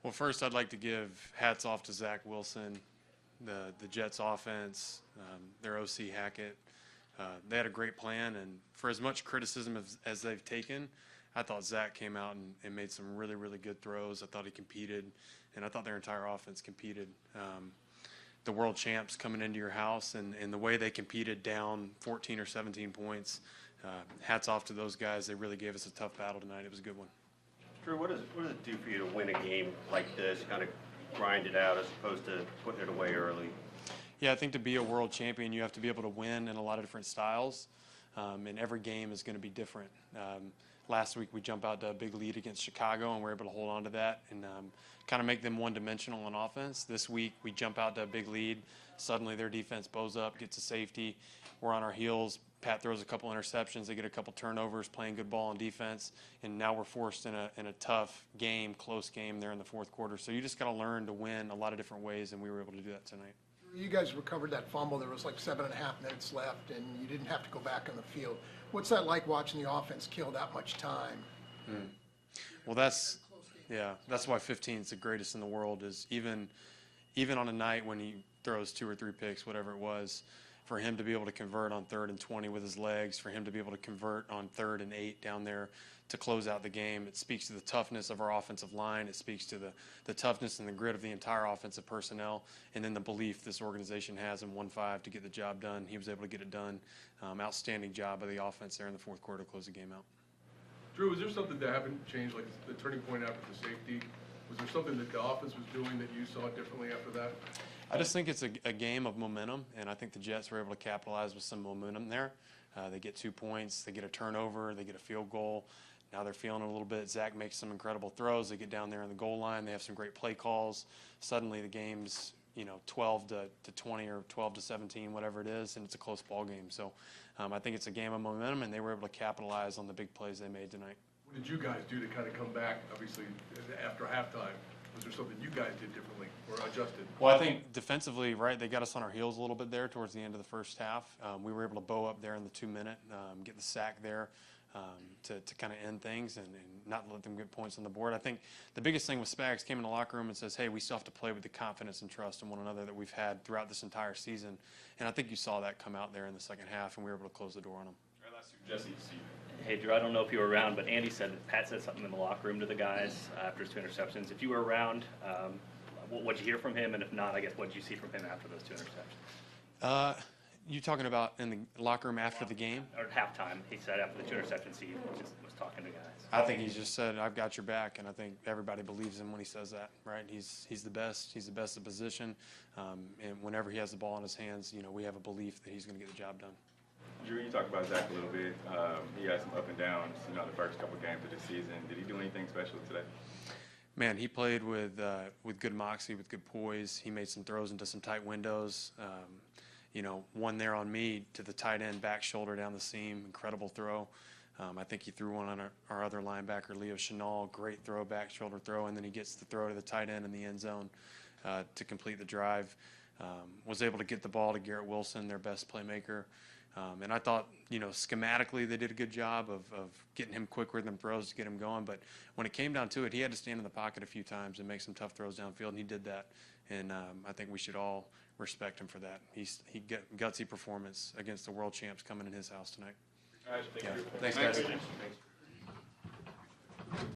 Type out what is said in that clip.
Well, first, I'd like to give hats off to Zach Wilson, the Jets offense, their OC Hackett. They had a great plan, and for as much criticism as they've taken, I thought Zach came out and made some really, really good throws. I thought he competed, and I thought their entire offense competed. The world champs coming into your house, and the way they competed down 14 or 17 points, hats off to those guys. They really gave us a tough battle tonight. It was a good one. Drue, what does it do for you to win a game like this, kind of grind it out as opposed to putting it away early? Yeah, I think to be a world champion, you have to be able to win in a lot of different styles, and every game is going to be different. Last week we jumped out to a big lead against Chicago, and we're able to hold on to that and kind of make them one-dimensional on offense. This week we jump out to a big lead. Suddenly their defense bows up, gets a safety. We're on our heels. Pat throws a couple interceptions. They get a couple turnovers, playing good ball on defense, and now we're forced in a tough game, close game there in the fourth quarter. So you just got to learn to win a lot of different ways, and we were able to do that tonight. You guys recovered that fumble. There was like 7.5 minutes left, and you didn't have to go back on the field. What's that like watching the offense kill that much time? Well, that's why 15 is the greatest in the world. Is even on a night when he throws 2 or 3 picks, whatever it was, for him to be able to convert on 3rd and 20 with his legs, for him to be able to convert on 3rd and 8 down there to close out the game. It speaks to the toughness of our offensive line. It speaks to the toughness and the grit of the entire offensive personnel, and then the belief this organization has in 1-5 to get the job done. He was able to get it done. Outstanding job by the offense there in the fourth quarter to close the game out. Drue, was there something that happened, changed, like the turning point after the safety? Was there something that the offense was doing that you saw differently after that? I just think it's a game of momentum, and I think the Jets were able to capitalize with some momentum there. They get 2 points, they get a turnover, they get a field goal. Now they're feeling it a little bit. Zach makes some incredible throws. They get down there in the goal line. They have some great play calls. Suddenly the game's 12 to 20 or 12 to 17, whatever it is, and it's a close ball game. So I think it's a game of momentum, and they were able to capitalize on the big plays they made tonight. What did you guys do to kind of come back, obviously, after halftime? Was there something you guys did differently or adjusted? Well, I think defensively, right, they got us on our heels a little bit there towards the end of the first half. We were able to bow up there in the 2-minute, get the sack there to kind of end things and not let them get points on the board. I think the biggest thing with Spags came in the locker room and says, hey, we still have to play with the confidence and trust in one another that we've had throughout this entire season. And I think you saw that come out there in the second half, and we were able to close the door on them. Jesse, hey, Drue, I don't know if you were around, but Andy said that Pat said something in the locker room to the guys after his 2 interceptions. If you were around, what did you hear from him? And if not, I guess, what did you see from him after those 2 interceptions? You talking about in the locker room after the game? Or halftime, he said after the 2 interceptions, he just was talking to guys. I think he just said, I've got your back, and I think everybody believes him when he says that, right? He's the best. He's the best at position, and whenever he has the ball in his hands, we have a belief that he's going to get the job done. Drue, you talked about Zach a little bit. He had some up and downs, the first couple games of the season. Did he do anything special today? Man, he played with good moxie, with good poise. He made some throws into some tight windows. One there on me to the tight end, back shoulder down the seam, incredible throw. I think he threw one on our other linebacker, Leo Chenal, great throw, back shoulder throw, and then he gets the throw to the tight end in the end zone to complete the drive. Was able to get the ball to Garrett Wilson, their best playmaker. And I thought, schematically they did a good job of getting him quick rhythm throws to get him going. But when it came down to it, he had to stand in the pocket a few times and make some tough throws downfield, and he did that. And I think we should all respect him for that. He gutsy performance against the world champs coming in his house tonight. All right, thank you. Thanks, guys. Thanks.